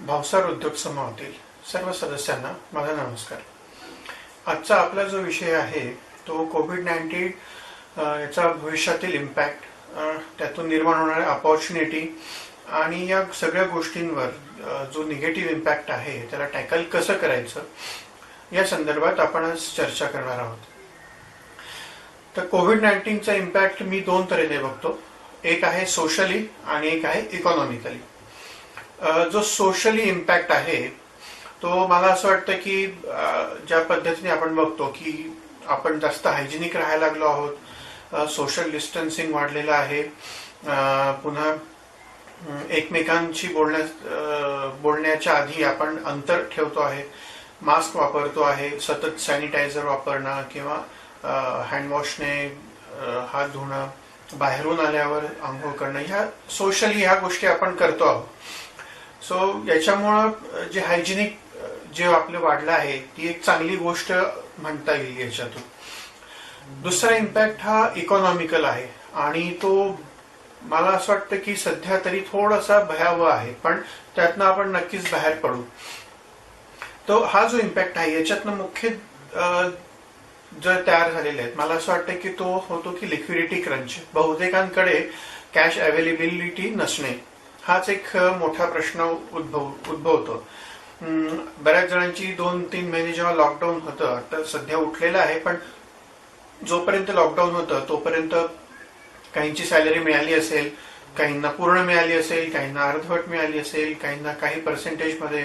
भावसार उद्योग समूहातील सर्व सदस्यांना माझा नमस्कार. आजचा आपला जो विषय आहे तो कोविड-19 याचा भविष्यातील इम्पॅक्ट, त्यातून निर्माण होणाऱ्या अपॉर्च्युनिटी आणि या सगळ्या गोष्टींवर जो निगेटिव्ह इम्पॅक्ट आहे त्याला टॅकल कसं करायचं या संदर्भात आपण आज चर्चा करणार आहोत. तर कोविड-19चा इम्पॅक्ट मी दोन तऱ्हेने बघतो. एक आहे सोशली आणि एक आहे इकॉनॉमिकली. जो सोशली इम्पॅक्ट आहे तो मला असं वाटतं की ज्या पद्धतीने आपण बघतो की आपण जास्त हायजिनिक राहायला लागलो आहोत, सोशल डिस्टन्सिंग वाढलेलं आहे, पुन्हा एकमेकांशी बोलण्याच्या आधी आपण अंतर ठेवतो आहे, मास्क वापरतो आहे, सतत सॅनिटायझर वापरणं किंवा हँडवॉशने हात धुणं, बाहेरून आल्यावर आंघोळ करणं, ह्या सोशली ह्या गोष्टी आपण करतो आहोत. सो याच्यामुळं जे हायजिनिक जे आपलं वाढलं आहे ती एक चांगली गोष्ट म्हणता येईल याच्यातून. दुसरा इम्पॅक्ट हा इकॉनॉमिकल आहे आणि तो मला असं वाटतं की सध्या तरी थोडासा भयावह आहे, पण त्यातनं आपण नक्कीच बाहेर पडू. तो हा जो इम्पॅक्ट आहे याच्यातनं मुख्य जर तयार झालेले आहेत, मला असं वाटतं की तो होतो की लिक्विडिटी क्रंच. बहुतेकांकडे कॅश अवेलेबिलिटी नसणे हाच एक मोठा प्रश्न उद्भवतो. बऱ्याच जणांची 2-3 महिने जेव्हा लॉकडाऊन होतं, आता सध्या उठलेलं आहे, पण जोपर्यंत लॉकडाऊन होतं तोपर्यंत काहींची सॅलरी मिळाली असेल, काहींना पूर्ण मिळाली असेल, काहींना अर्धवट मिळाली असेल, काहींना काही पर्सेंटेज मध्ये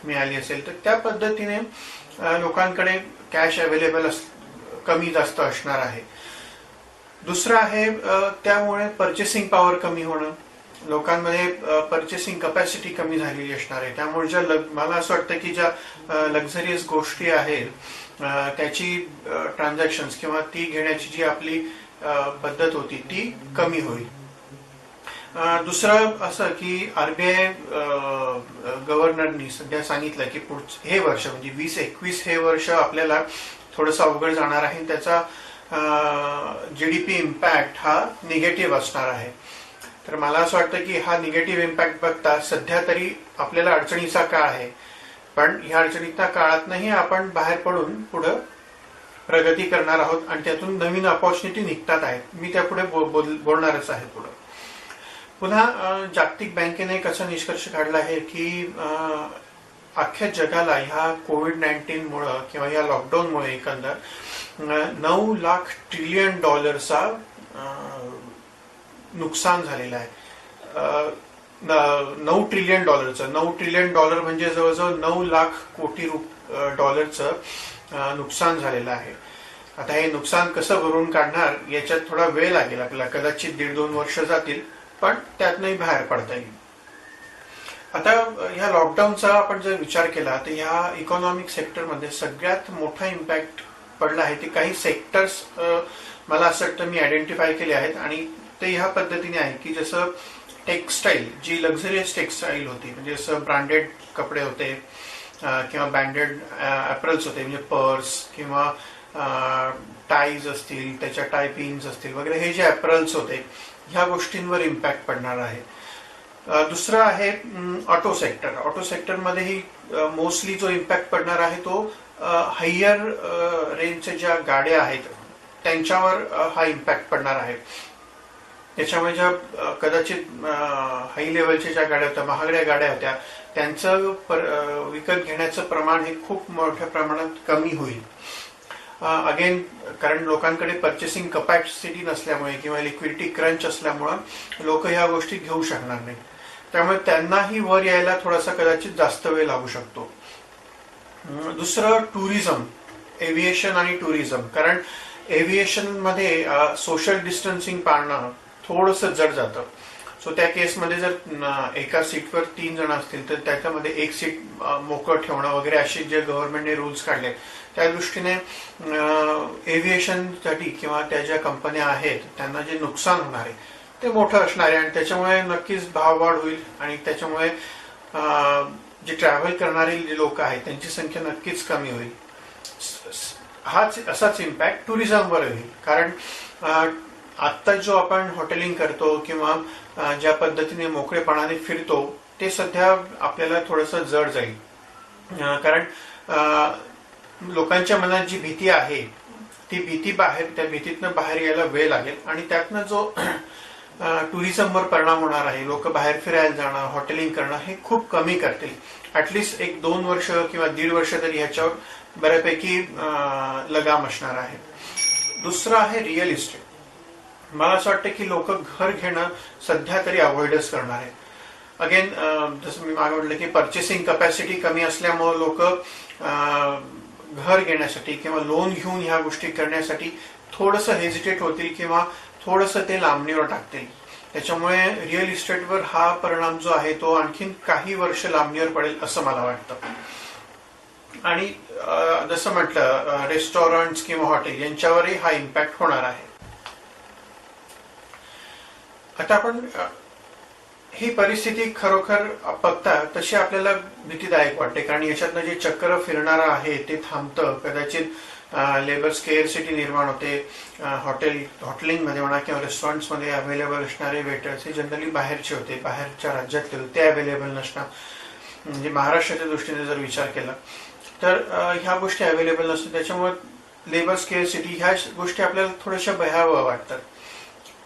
मिळाली असेल. तर त्या पद्धतीने लोकांकडे कॅश अवेलेबल कमी जास्त असणार आहे. दुसरं आहे त्यामुळे पर्चेसिंग पॉवर कमी होणं, लोकांमध्ये पर्चेसिंग कपॅसिटी कमी झालेली असणार आहे. त्यामुळे ज्या मला असं वाटतं की ज्या लक्झरियस गोष्टी आहेत त्याची ट्रान्झॅक्शन्स किंवा ती घेण्याची जी आपली पद्धत होती ती कमी होईल. दुसरं असं की आरबीआय गव्हर्नरनी सध्या सांगितलं की हे वर्ष म्हणजे 2021 हे वर्ष आपल्याला थोडंसं अवघड जाणार आहे. त्याचा जीडीपी इम्पॅक्ट हा निगेटिव्ह असणार आहे. तर मला असं वाटतं की हा निगेटिव्ह इम्पॅक्ट बघता सध्या तरी आपल्याला अडचणीचा काळ आहे, पण ह्या अडचणीच्या काळातनंही आपण बाहेर पडून पुढे प्रगती करणार आहोत आणि त्यातून नवीन अपॉर्च्युनिटी निघतात आहेत. मी त्यापुढे बोलणारच आहे पुढे. पुन्हा जागतिक बँकेने कसा निष्कर्ष काढला आहे की अख्ख्या जगाला ह्या कोविड-19 मुळे किंवा या लॉकडाऊनमुळे एकंदर $9 लाख ट्रिलियन नुकसान झालेलं आहे. $9 ट्रिलियन. $9 ट्रिलियन म्हणजे जवळजवळ 9 लाख कोटी डॉलरचं नुकसान झालेलं आहे. आता हे नुकसान कसं भरून काढणार याच्यात थोडा वेळ लागेल आपल्याला, कदाचित 1.5-2 वर्ष जातील, पण त्यातनंही बाहेर पडता येईल. आता ह्या लॉकडाऊनचा आपण जर विचार केला तर ह्या इकॉनॉमिक सेक्टरमध्ये सगळ्यात मोठा इम्पॅक्ट पडला आहे. ते काही सेक्टर्स मला असं वाटतं मी आयडेंटिफाय केले आहेत आणि ते ह्या पद्धतीने आहे की जसं टेक्स्टाईल, जी लक्झरियस टेक्स्टाईल होती, म्हणजे जसं ब्रँडेड कपडे होते किंवा ब्रँडेड ॲपरल्स होते, म्हणजे पर्स किंवा टाईज असतील, त्याच्या टाय पिन्स असतील वगैरे, हे जे ॲपरल्स होते ह्या गोष्टींवर इम्पॅक्ट पडणार आहे. दुसरं आहे ऑटो सेक्टर. ऑटो सेक्टरमध्येही मोस्टली जो इम्पॅक्ट पडणार आहे तो हायर रेंजच्या ज्या गाड्या आहेत त्यांच्यावर हा इम्पॅक्ट पडणार आहे. त्याच्यामुळे ज्या कदाचित हाय लेवलच्या ज्या गाड्या होत्या, महागड्या गाड्या होत्या, त्यांचं विकत घेण्याचं प्रमाण हे खूप मोठ्या प्रमाणात कमी होईल. अगेन कारण लोकांकडे पर्चेसिंग कपॅसिटी नसल्यामुळे किंवा लिक्विडिटी क्रंच असल्यामुळं लोक ह्या गोष्टी घेऊ शकणार नाही. त्यामुळे त्यांनाही वर यायला थोडासा कदाचित जास्त वेळ लागू शकतो. दुसरं टुरिझम, एव्हिएशन आणि टुरिझम. कारण एव्हिएशन मध्ये सोशल डिस्टन्सिंग पाळणं थोडंसं जड जातं. सो त्या केसमध्ये जर एका सीटवर 3 जण असतील तर त्याच्यामध्ये एक सीट मोकळं ठेवणं वगैरे असे जे गव्हर्नमेंटने रूल्स काढले, त्या दृष्टीने एव्हिएशनसाठी किंवा त्या ज्या कंपन्या आहेत त्यांना जे नुकसान होणार आहे ते मोठं असणार आहे आणि त्याच्यामुळे नक्कीच भाववाढ होईल आणि त्याच्यामुळे जे ट्रॅव्हल करणारे जे लोक आहेत त्यांची संख्या नक्कीच कमी होईल. असाच इम्पॅक्ट टुरिझमवर होईल. कारण आत्ता जो आपण हॉटेलिंग करतो किंवा ज्या पद्धतीने मोकळेपणाने फिरतो ते सध्या आपल्याला थोडंसं जड जाईल. कारण लोकांच्या मनात जी भीती आहे ती भीती त्या भीतीतनं बाहेर यायला वेळ लागेल आणि त्यातनं जो टुरिझमवर परिणाम होणार आहे, लोक बाहेर फिरायला जाणं, हॉटेलिंग करणं हे खूप कमी करतील. ऍटलिस्ट 1-2 वर्ष किंवा 1.5 वर्ष तरी ह्याच्यावर बऱ्यापैकी लगाम असणार आहे. दुसरं आहे रिअल इस्टेट. मला असं वाटतं की लोक घर घेणं सध्या तरी अवॉइडच करणार आहेत. अगेन जसं मी मागे म्हटलं की पर्चेसिंग कपॅसिटी कमी असल्यामुळे लोक घर घेण्यासाठी किंवा लोन घेऊन ह्या गोष्टी करण्यासाठी थोडंसं हेजिटेट होतील किंवा थोडंसं ते लांबणीवर टाकतील. त्याच्यामुळे रिअल इस्टेटवर हा परिणाम जो आहे तो आणखीन काही वर्ष लांबणीवर पडेल असं मला वाटतं. आणि जसं म्हटलं रेस्टॉरंट्स किंवा हॉटेल यांच्यावरही हा इम्पॅक्ट होणार आहे. आता आपण ही परिस्थिती खरोखर बघता तशी आपल्याला भीतीदायक वाटते. कारण याच्यातनं जे चक्र फिरणारं आहे ते थांबतं. कदाचित लेबर स्केअरसिटी निर्माण होते. हॉटेलिंग मध्ये म्हणा किंवा रेस्टॉरंट्स मध्ये अवेलेबल असणारे वेटर्स हे जनरली बाहेरचे होते, बाहेरच्या राज्यातले होते, ते अवेलेबल नसणार. म्हणजे महाराष्ट्राच्या दृष्टीने जर विचार केला तर ह्या गोष्टी अवेलेबल नसतात. त्याच्यामुळे लेबर स्केअरसिटी ह्या गोष्टी आपल्याला थोड्याशा भयावह वाटतात.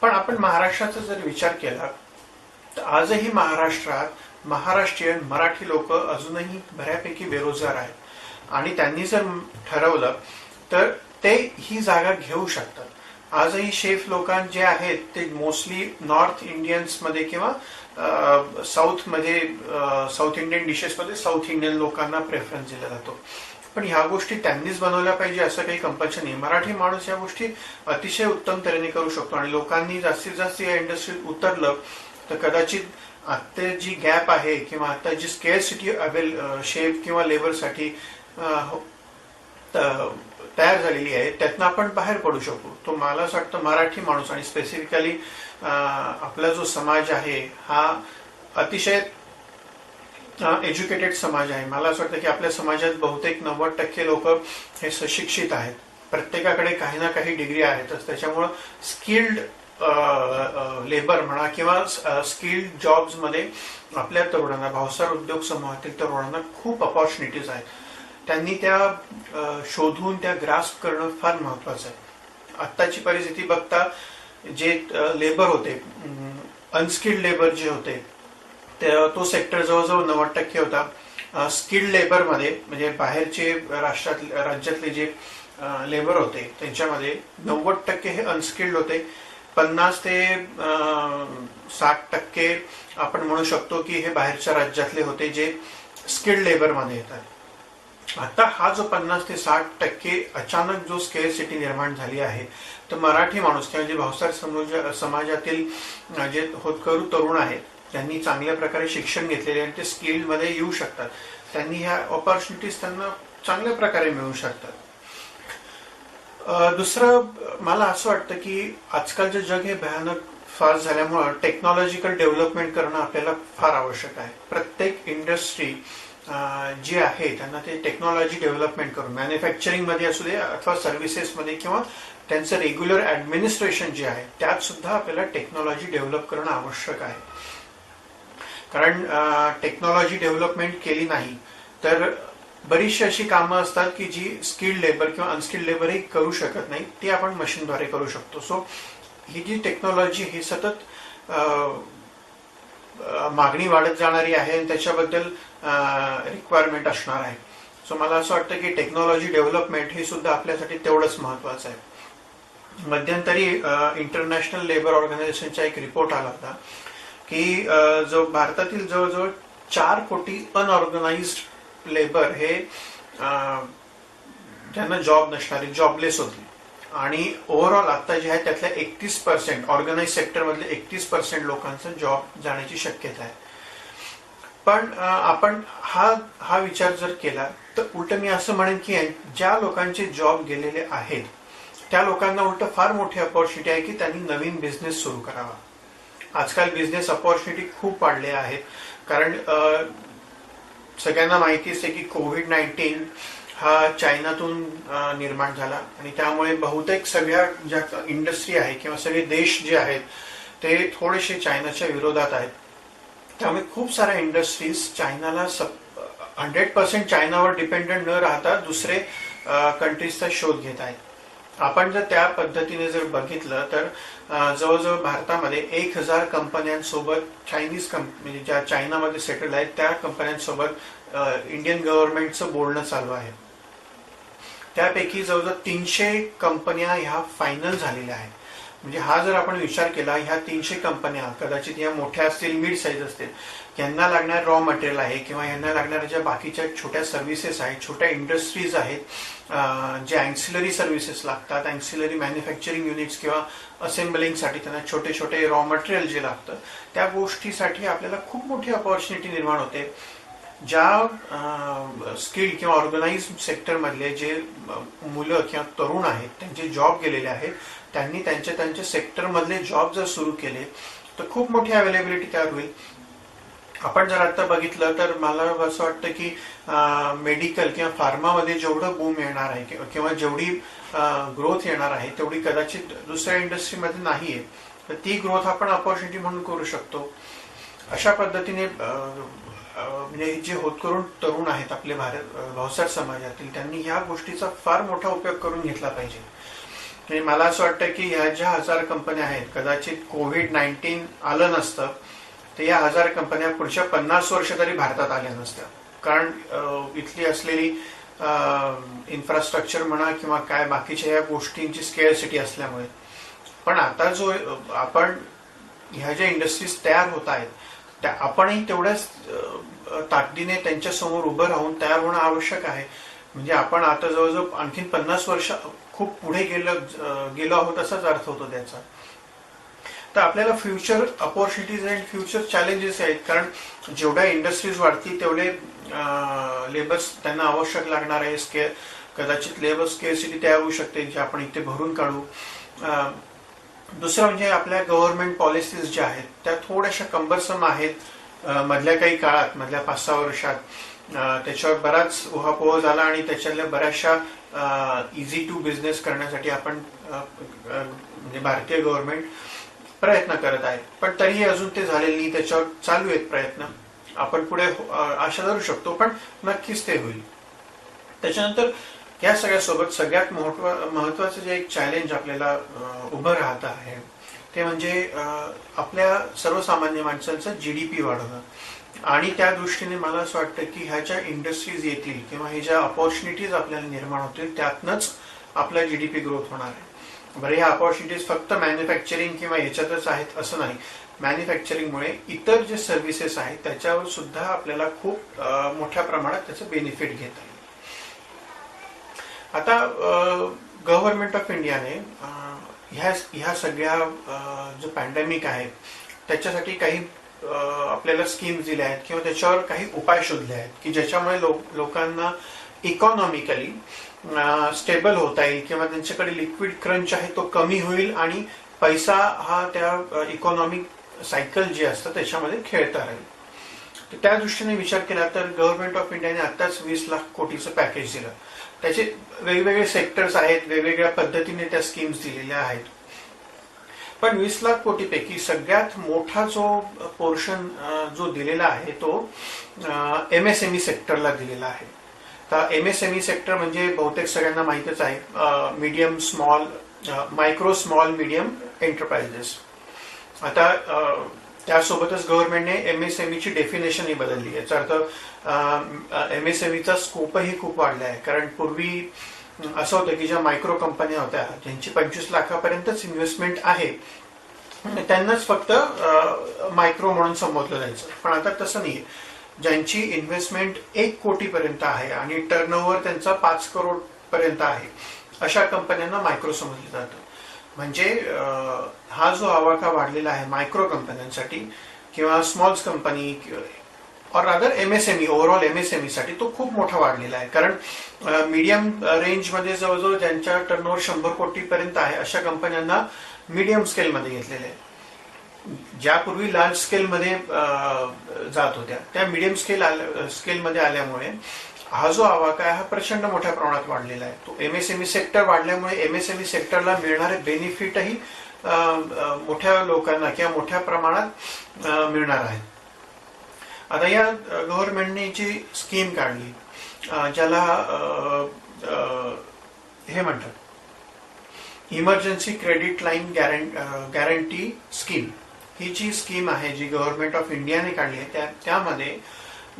पण आपण महाराष्ट्राचा जर विचार केला तर आजही महाराष्ट्रात महाराष्ट्रीयन मराठी लोक अजूनही बऱ्यापैकी बेरोजगार आहेत आणि त्यांनी जर ठरवलं तर ते ही जागा घेऊ शकतात. आजही शेफ लोकांचे जे आहेत ते मोस्टली नॉर्थ इंडियन्स मध्ये किंवा साऊथ मध्ये, साऊथ इंडियन डिशेस मध्ये साऊथ इंडियन लोकांना प्रेफरन्स दिला जातो. पण ह्या गोष्टी त्यांनीच बनवल्या पाहिजे असं काही कंपल्शन नाही. मराठी माणूस या गोष्टी अतिशय उत्तम तऱ्हेने करू शकतो आणि लोकांनी जास्तीत जास्त या इंडस्ट्रीत उतरलं तर कदाचित आता जी गॅप आहे किंवा आता जी स्केअरसिटी शेफ किंवा लेबरसाठी तयार झालेली आहे त्यातनं आपण बाहेर पडू शकू. तो मला असं वाटतं मराठी माणूस आणि स्पेसिफिकली आपला जो समाज आहे हा अतिशय एज्युकेटेड समाज आहे. मला असं वाटतं की आपल्या समाजात बहुतेक 90% लोक हे सुशिक्षित आहेत. प्रत्येकाकडे काही ना काही डिग्री आहेतच. त्याच्यामुळं स्किल्ड लेबर म्हणा किंवा स्किल्ड जॉब्स मध्ये आपल्या तरुणांना, भावसार उद्योग समूहातील तरुणांना खूप अपॉर्च्युनिटीज आहेत. त्यांनी त्या शोधून त्या ग्रास्प करणं फार महत्वाचं आहे. आत्ताची परिस्थिती बघता जे लेबर होते, अनस्किल्ड लेबर जे होते तो सेक्टर जवळजवळ 90% होता. स्किल्ड लेबर मध्ये म्हणजे बाहेरचे राज्यातले जे लेबर होते त्यांच्यामध्ये 90% हे अनस्किल्ड होते. 50 ते 60% आपण म्हणू शकतो की हे बाहेरच्या राज्यातले होते जे स्किल्ड लेबर मध्ये येतात. आता हा जो 50 ते 60% अचानक जो स्केअरसिटी निर्माण झाली आहे तर मराठी माणूस किंवा जे भावसार समाजातील जे होतकरू तरुण आहेत त्यांनी चांगल्या प्रकारे शिक्षण घेतलेले आणि ते स्किल्ड मध्ये येऊ शकतात. त्यांनी ह्या ऑपॉर्च्युनिटीज त्यांना चांगल्या प्रकारे मिळू शकतात. दुसरं मला असं वाटतं की आजकालचे जग हे भयानक फास्ट झाल्यामुळे टेक्नॉलॉजिकल डेव्हलपमेंट करणं आपल्याला फार आवश्यक आहे. प्रत्येक इंडस्ट्री जी आहे त्यांना ते टेक्नॉलॉजी डेव्हलपमेंट करून मॅन्युफॅक्चरिंग मध्ये असू दे अथवा सर्व्हिसेस मध्ये किंवा त्यांचं रेग्युलर ऍडमिनिस्ट्रेशन जे आहे त्यात सुद्धा आपल्याला टेक्नॉलॉजी डेव्हलप करणं आवश्यक आहे. कारण टेक्नॉलॉजी डेव्हलपमेंट केली नाही तर बरीचशी अशी कामं असतात की जी स्किल्ड लेबर किंवा अनस्किल्ड लेबरही करू शकत नाही, ती आपण मशीनद्वारे करू शकतो. सो ही जी टेक्नॉलॉजी ही सतत मागणी वाढत जाणारी आहे आणि त्याच्याबद्दल रिक्वायरमेंट असणार आहे. सो मला असं वाटतं की टेक्नॉलॉजी डेव्हलपमेंट हे सुद्धा आपल्यासाठी तेवढंच महत्वाचं आहे. मध्यंतरी इंटरनॅशनल लेबर ऑर्गनायझेशनचा एक रिपोर्ट आला होता की जो भारतातील जवळजवळ 4 कोटी अनऑर्गनाइज्ड लेबर हे ज्यांना जॉब नसणारे, जॉबलेस होते आणि ओव्हरऑल आता जे आहे त्यातल्या 31% ऑर्गनाइज सेक्टर मधले 31% लोकांचा जॉब जाण्याची शक्यता आहे. पण आपण हा विचार जर केला तर उलट मी असं म्हणेन की ज्या लोकांचे जॉब गेलेले आहेत त्या लोकांना उलट फार मोठी अपॉर्च्युनिटी आहे की त्यांनी नवीन बिझनेस सुरू करावा. आजकाल बिझनेस अपॉर्च्युनिटी खूप वाढल्या आहेत. कारण सगळ्यांना माहितीच आहे की कोविड-19 हा चायनातून निर्माण झाला आणि त्यामुळे बहुतेक सगळ्या ज्या इंडस्ट्री आहे किंवा सगळे देश जे आहेत ते थोडेसे चायनाच्या विरोधात आहेत. त्यामुळे खूप साऱ्या इंडस्ट्रीज चायनाला 100% चायनावर डिपेंडंट न राहता दुसरे कंट्रीजचा शोध घेत आहेत. आपण जर त्या पद्धतीने जर बघितलं तर जवळजवळ भारतामध्ये 1000 कंपन्यांसोबत म्हणजे ज्या चायनामध्ये सेटल आहेत त्या कंपन्यांसोबत इंडियन गव्हर्नमेंटचं बोलणं चालू आहे. त्यापैकी जवळजवळ 300 कंपन्या ह्या फायनल झालेल्या आहेत. म्हणजे हा जर आपण विचार केला, ह्या 300 कंपन्या कदाचित या मोठ्या असतील, मिड साईज असतील, यांना लागणार रॉ मटेरियल आहे किंवा यांना लागणाऱ्या ज्या बाकीच्या छोट्या सर्व्हिसेस आहेत, छोट्या इंडस्ट्रीज आहेत, जे अँक्सिलरी सर्व्हिसेस लागतात, अँक्सिलरी मॅन्युफॅक्चरिंग युनिट्स किंवा असेंबलिंगसाठी त्यांना छोटे छोटे रॉ मटेरियल जे लागतं, त्या गोष्टीसाठी आपल्याला खूप मोठी अपॉर्च्युनिटी निर्माण होते. ज्या स्किल किंवा ऑर्गनाइज सेक्टरमधले जे मुलं किंवा तरुण आहेत, त्यांचे जॉब गेलेले आहेत, त्यांनी त्यांच्या सेक्टरमधले जॉब जर सुरू केले तर खूप मोठी अवेलेबिलिटी तयार होईल. आपण जर आता बघितलं तर मला असं वाटतं की मेडिकल किंवा फार्मामध्ये जेवढं बूम येणार आहे किंवा जेवढी ग्रोथ येणार आहे तेवढी कदाचित दुसऱ्या इंडस्ट्रीमध्ये नाही आहे. तर ती ग्रोथ आपण अपॉर्च्युनिटी म्हणून करू शकतो. अशा पद्धतीने म्हणजे जे होतकरून तरुण आहेत आपले भावसार समाजातील, त्यांनी ह्या गोष्टीचा फार मोठा उपयोग करून घेतला पाहिजे. आणि मला असं वाटतं की ह्या ज्या 1000 कंपन्या आहेत, कदाचित कोविड-19 आलं नसतं तर या 1000 कंपन्या पुढच्या 50 वर्ष तरी भारतात आल्या नसत्या. कारण इथली असलेली इन्फ्रास्ट्रक्चर म्हणा किंवा काय बाकीच्या या गोष्टींची स्केअरसिटी असल्यामुळे. पण आता जो आपण ह्या ज्या इंडस्ट्रीज तयार होत आहेत त्या आपणही तेवढ्याच ताकदीने त्यांच्या समोर उभं राहून तयार होणं आवश्यक आहे. म्हणजे आपण आता जवळजवळ आणखीन 50 वर्ष खूप पुढे गेलो आहोत असाच अर्थ होतो त्याचा. तर आपल्याला future opportunities and future challenges आहेत. कारण जेवढ्या इंडस्ट्रीज वाढतील तेवढे लेबर्स त्यांना आवश्यक लागणार आहे. कदाचित लेबर स्केअरसिटी तयार होऊ शकते जे आपण इथे भरून काढू. दुसरं म्हणजे आपल्या गव्हर्नमेंट पॉलिसीज ज्या आहेत त्या थोड्याशा कंबरसम आहेत. मधल्या काही काळात, मधल्या 5-6 वर्षात त्याच्यावर बराच उहापोह झाला आणि त्याच्यातल्या बऱ्याचशा इझी टू बिझनेस करण्यासाठी आपण म्हणजे भारतीय गव्हर्नमेंट प्रयत्न करत आहे. पण तरीही अजून ते झालेले नाही. त्याच्यावर चालू आहेत प्रयत्न. आपण पुढे आशा धरू शकतो, पण नक्कीच ते होईल. त्याच्यानंतर या सगळ्यासोबत सगळ्यात महत्वाचं जे एक चॅलेंज आपल्याला उभं राहत आहे ते म्हणजे आपल्या सर्वसामान्य माणसांचं GDP वाढवणं. आणि त्या दृष्टीने मला असं वाटतं की ह्या ज्या इंडस्ट्रीज येतील किंवा हे ज्या अपॉर्च्युनिटीज आपल्याला निर्माण होतील त्यातनंच आपला GDP ग्रोथ होणार आहे. बरं, ह्या अपॉर्च्युनिटीज फक्त मॅन्युफॅक्चरिंग किंवा ह्याच्यातच आहेत असं नाही. मॅन्युफॅक्चरिंगमुळे इतर जे सर्व्हिसेस आहेत त्याच्यावर सुद्धा आपल्याला खूप मोठ्या प्रमाणात त्याचं बेनिफिट घेता येईल. आता गव्हर्नमेंट ऑफ इंडियाने ह्या सगळ्या जो पॅन्डेमिक आहे त्याच्यासाठी काही आपल्याला स्कीम्स दिल्या आहेत किंवा त्याच्यावर काही उपाय शोधले आहेत की ज्याच्यामुळे लोकांना इकॉनॉमिकली स्टेबल होता येईल किंवा त्यांच्याकडे लिक्विड क्रंच आहे तो कमी होईल आणि पैसा हा त्या इकॉनॉमिक सायकल जी असतं त्याच्यामध्ये खेळता राहील. तर त्या दृष्टीने विचार केला तर गव्हर्नमेंट ऑफ इंडियाने आताच 20 लाख कोटीचं पॅकेज दिलं. त्याचे वेगवेगळे सेक्टर्स आहेत, वेगवेगळ्या पद्धतीने त्या स्कीम्स दिलेल्या आहेत. पण 20 लाख कोटीपैकी सगळ्यात मोठा जो पोर्शन जो दिलेला आहे तो MSME सेक्टरला दिलेला आहे. तर MSME सेक्टर म्हणजे बहुतेक सगळ्यांना माहितच आहे, medium small micro small medium enterprises. आता त्यासोबतच गव्हर्नमेंटने MSMEची डेफिनेशनही बदलली. याचा अर्थ MSMEचा स्कोपही खूप वाढला आहे. कारण पूर्वी असं होतं की ज्या मायक्रो कंपन्या होत्या ज्यांची 25 लाखापर्यंतच इन्व्हेस्टमेंट आहे त्यांनाच फक्त मायक्रो म्हणून संबोधलं जायचं. पण आता तसं नाही. ज्यांची इन्व्हेस्टमेंट 1 कोटीपर्यंत आहे आणि टर्नओव्हर त्यांचा 5 करोड पर्यंत आहे अशा कंपन्यांना मायक्रो समजलं जातं. म्हणजे हा जो आवाका वाढलेला आहे मायक्रो कंपन्यांसाठी किंवा स्मॉल्स कंपनी और रादर MSME ओव्हरऑल MSME साठी तो खूप मोठा वाढलेला आहे. कारण मीडियम रेंजमध्ये जवळजवळ ज्यांच्या टर्नओव्हर 100 कोटीपर्यंत आहे अशा कंपन्यांना मीडियम स्केलमध्ये घेतलेले आहे. ज्या पूर्वी लार्ज स्केलमध्ये जात होत्या त्या मीडियम स्केलमध्ये आल्यामुळे हा जो आवाका आहे हा प्रचंड मोठ्या प्रमाणात वाढलेला आहे. तो MSME सेक्टर वाढल्यामुळे MSME सेक्टरला मिळणारे बेनिफिटही मोठ्या लोकांना किंवा मोठ्या प्रमाणात मिळणार आहेत. आता या गव्हर्नमेंटने जी स्कीम काढली ज्याला हे म्हणतात emergency credit line guarantee scheme, ही जी स्कीम आहे जी गव्हर्नमेंट ऑफ इंडियाने काढली आहे त्यामध्ये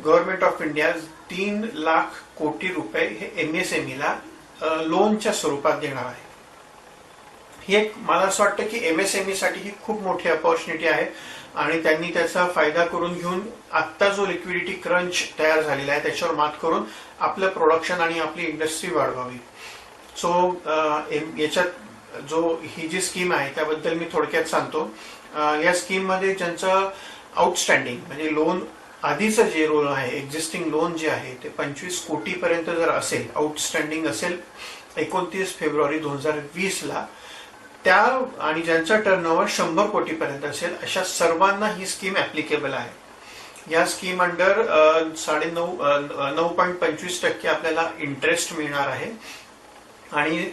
गव्हर्नमेंट ऑफ इंडिया 3,00,000 कोटी रुपये हे MSME ला लोनच्या स्वरूपात देणार आहे. ही एक मला असं वाटतं की MSME साठी ही खूप मोठी अपॉर्च्युनिटी आहे आणि त्यांनी त्याचा फायदा करून घेऊन आत्ता जो लिक्विडिटी क्रंच तयार झालेला आहे त्याच्यावर मात करून आपलं प्रोडक्शन आणि आपली इंडस्ट्री वाढवावी. सो याच्यात जो ही जी स्कीम आहे त्याबद्दल मी थोडक्यात सांगतो. या स्कीम मध्ये ज्यांचं आउटस्टँडिंग म्हणजे लोन आधीचं जे रोल आहे, एक्झिस्टिंग लोन जे आहे ते 25 कोटी पर्यंत जर असेल, आउटस्टँडिंग असेल 29 फेब्रुवारी 2020 ला, त्या आणि ज्यांचा टर्नओव्हर 100 कोटी पर्यंत असेल अशा सर्वांना ही स्कीम ऍप्लिकेबल आहे. या स्कीम अंडर 9.25% आपल्याला इंटरेस्ट मिळणार आहे आणि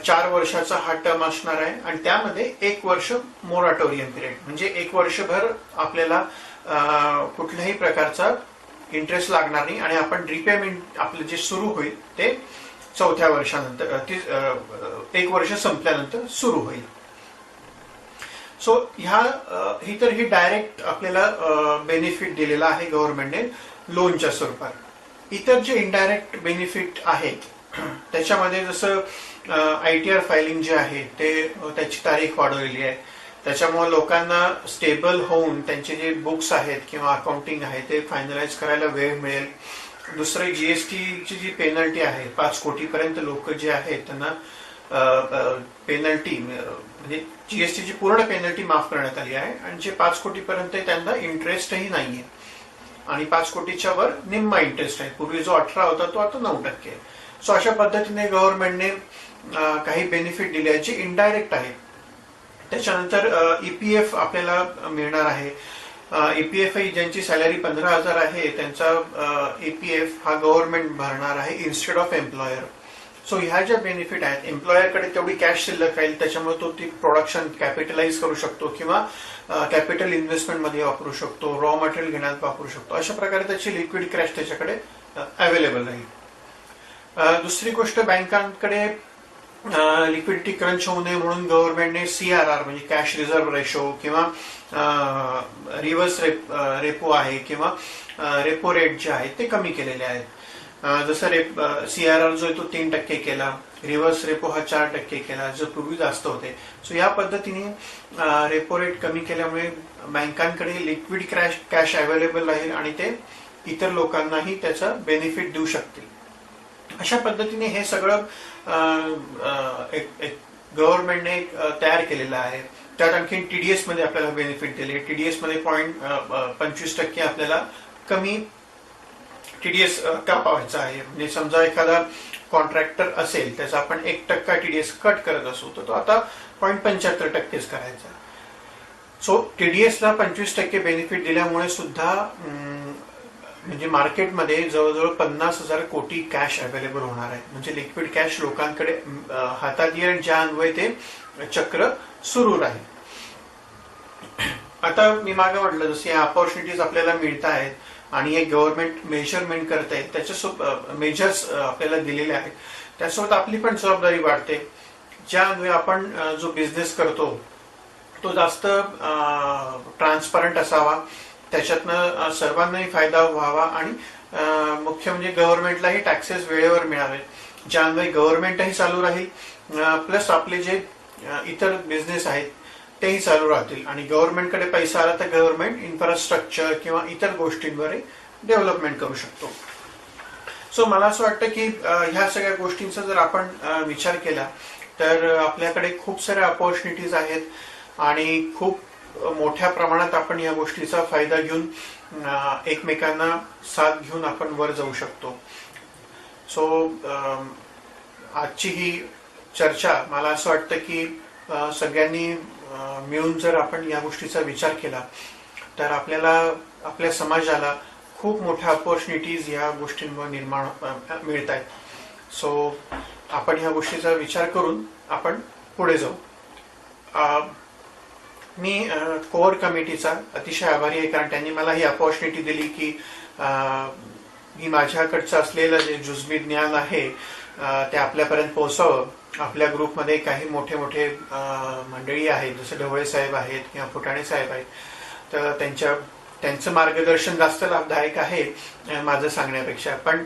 4 वर्षाचा हा टर्म असणार आहे आणि त्यामध्ये 1 वर्ष मोराटोरियम पिरियड, म्हणजे 1 वर्षभर आपल्याला कुठल्याही प्रकारचा इंटरेस्ट लागणार नाही आणि आपण रिपेमेंट आपलं जे सुरू होईल ते 4थ्या वर्षानंतर 1 वर्ष संपल्यानंतर सुरू होईल. सो ही डायरेक्ट आपल्याला बेनिफिट दिलेला आहे गव्हर्नमेंटने लोनच्या स्वरूपात. इतर जे इनडायरेक्ट बेनिफिट आहेत त्याच्यामध्ये जसं ITR फायलिंग जे आहे ते त्याची तारीख वाढवलेली आहे, त्याच्यामुळे लोकांना स्टेबल होऊन त्यांचे जे बुक्स आहेत किंवा अकाउंटिंग आहे ते फायनलाइज करायला वेळ मिळेल. दुसरं GSTची जी पेनल्टी आहे 5 कोटी पर्यंत लोक जे आहेत त्यांना पेनल्टी म्हणजे GSTची पूर्ण पेनल्टी माफ करण्यात आली आहे आणि जे 5 कोटी पर्यंत त्यांना इंटरेस्टही नाहीये आणि 5 कोटीच्या वर निम्मा इंटरेस्ट आहे. पूर्वी जो 18 होता तो आता 9% आहे. सो अशा पद्धतीने गव्हर्नमेंटने काही बेनिफिट दिले आहेत जे इनडायरेक्ट आहेत. त्याच्यानंतर EPF आपल्याला मिळणार आहे. EPF ज्यांची सॅलरी 15,000 आहे त्यांचा EPF हा गव्हर्नमेंट भरणार आहे इन्स्टेड ऑफ एम्प्लॉयर. सो ह्या ज्या बेनिफिट आहेत, एम्प्लॉयरकडे तेवढी कॅश शिल्लक राहील त्याच्यामुळे तो ती प्रोडक्शन कॅपिटलाइज करू शकतो किंवा कॅपिटल इन्व्हेस्टमेंट मध्ये वापरू शकतो, रॉ मटेरियल घेण्यात वापरू शकतो. अशा प्रकारे त्याची लिक्विड कॅश त्याच्याकडे अवेलेबल राहील. दुसरी गोष्ट, बँकांकडे लिक्विडिटी क्रंच होऊ नये म्हणून गव्हर्नमेंटने CRR म्हणजे कॅश रिझर्व्ह रेशो किंवा रिव्हर्स रेपो आहे किंवा रेपो रेट जे आहे ते कमी केलेले आहेत. जसं CRR जो आहे तो 3% केला, रिव्हर्स रेपो हा 4% केला, जो पूर्वी जास्त होते. सो या पद्धतीने रेपो रेट कमी केल्यामुळे बँकांकडे लिक्विड कॅश अवेलेबल राहील आणि ते इतर लोकांनाही त्याचा बेनिफिट देऊ शकतील. अशा पद्धतीने हे सगळं गव्हर्नमेंटने तयार केलेलं आहे. त्यात आणखी TDS मध्ये आपल्याला बेनिफिट दिले. TDS मध्ये 0.25% आपल्याला कमी TDS कापावायचा आहे. म्हणजे समजा एखादा कॉन्ट्रॅक्टर असेल त्याचा आपण 1% TDS कट करत असू तर तो आता 0.75% करायचा. सो TDS ला 25% बेनिफिट दिल्यामुळे सुद्धा म्हणजे मार्केटमध्ये जवळजवळ 50,000 कोटी कॅश अवेलेबल होणार आहे. म्हणजे लिक्विड कॅश लोकांकडे हातात येईल ज्या अन्वये ते चक्र सुरू राहील. आता मी मागे म्हटलं जसे अपॉर्च्युनिटीज आपल्याला मिळत आहेत आणि हे गव्हर्नमेंट मेजरमेंट करत आहेत, त्याच्या मेजर्स आपल्याला दिलेले आहेत, त्यासोबत आपली पण जबाबदारी वाढते. ज्या अन्वये आपण जो बिझनेस करतो तो जास्त ट्रान्सपरंट असावा, त्याच्यातनं सर्वांनाही फायदा व्हावा आणि मुख्य म्हणजे गव्हर्नमेंटलाही टॅक्सेस वेळेवर मिळावे, ज्यामुळे गव्हर्नमेंटही चालू राहील प्लस आपले जे इतर बिझनेस आहेत तेही चालू राहतील आणि गव्हर्नमेंटकडे पैसा आला तर गव्हर्नमेंट इन्फ्रास्ट्रक्चर किंवा इतर गोष्टींद्वारे डेव्हलपमेंट करू शकतो. सो मला असं वाटतं की ह्या सगळ्या गोष्टींचा जर आपण विचार केला तर आपल्याकडे खूप साऱ्या अपॉर्च्युनिटीज आहेत आणि खूप मोठ्या प्रमाणात आपण या गोष्टीचा फायदा घेऊन एकमेकांना साथ घेऊन आपण वर जाऊ शकतो. सो आजची ही चर्चा मला असं वाटतं की सगळ्यांनी मिळून जर आपण या गोष्टीचा विचार केला तर आपल्याला आपल्या समाजाला खूप मोठ्या अपॉर्च्युनिटीज या गोष्टींवर निर्माण मिळत आहेत. सो आपण ह्या गोष्टीचा विचार करून आपण पुढे जाऊ. मी कोर कमिटीचा अतिशय आभारी आहे, कारण त्यांनी मला ही अपॉर्च्युनिटी दिली की मी माझ्याकडचं असलेलं जे जुजबी ज्ञान आहे ते आपल्यापर्यंत पोहोचावं. आपल्या ग्रुपमध्ये काही मोठे मोठे मंडळी आहेत, जसं ढवळे साहेब आहेत किंवा फुटाणे साहेब आहेत, तर त्यांचं मार्गदर्शन जास्त लाभदायक आहे माझं सांगण्यापेक्षा. पण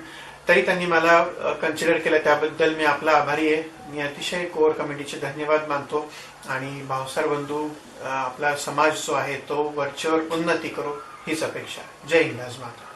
तरी त्यांनी मला कन्सिडर केलं, त्याबद्दल मी आपला आभारी आहे. मी अतिशय कोर कमिटीचे धन्यवाद मानतो आणि भावसार बंधू आपला समाज जो आहे तो वरचेवर उन्नती करो हीच अपेक्षा. जय हिंद, जय माता.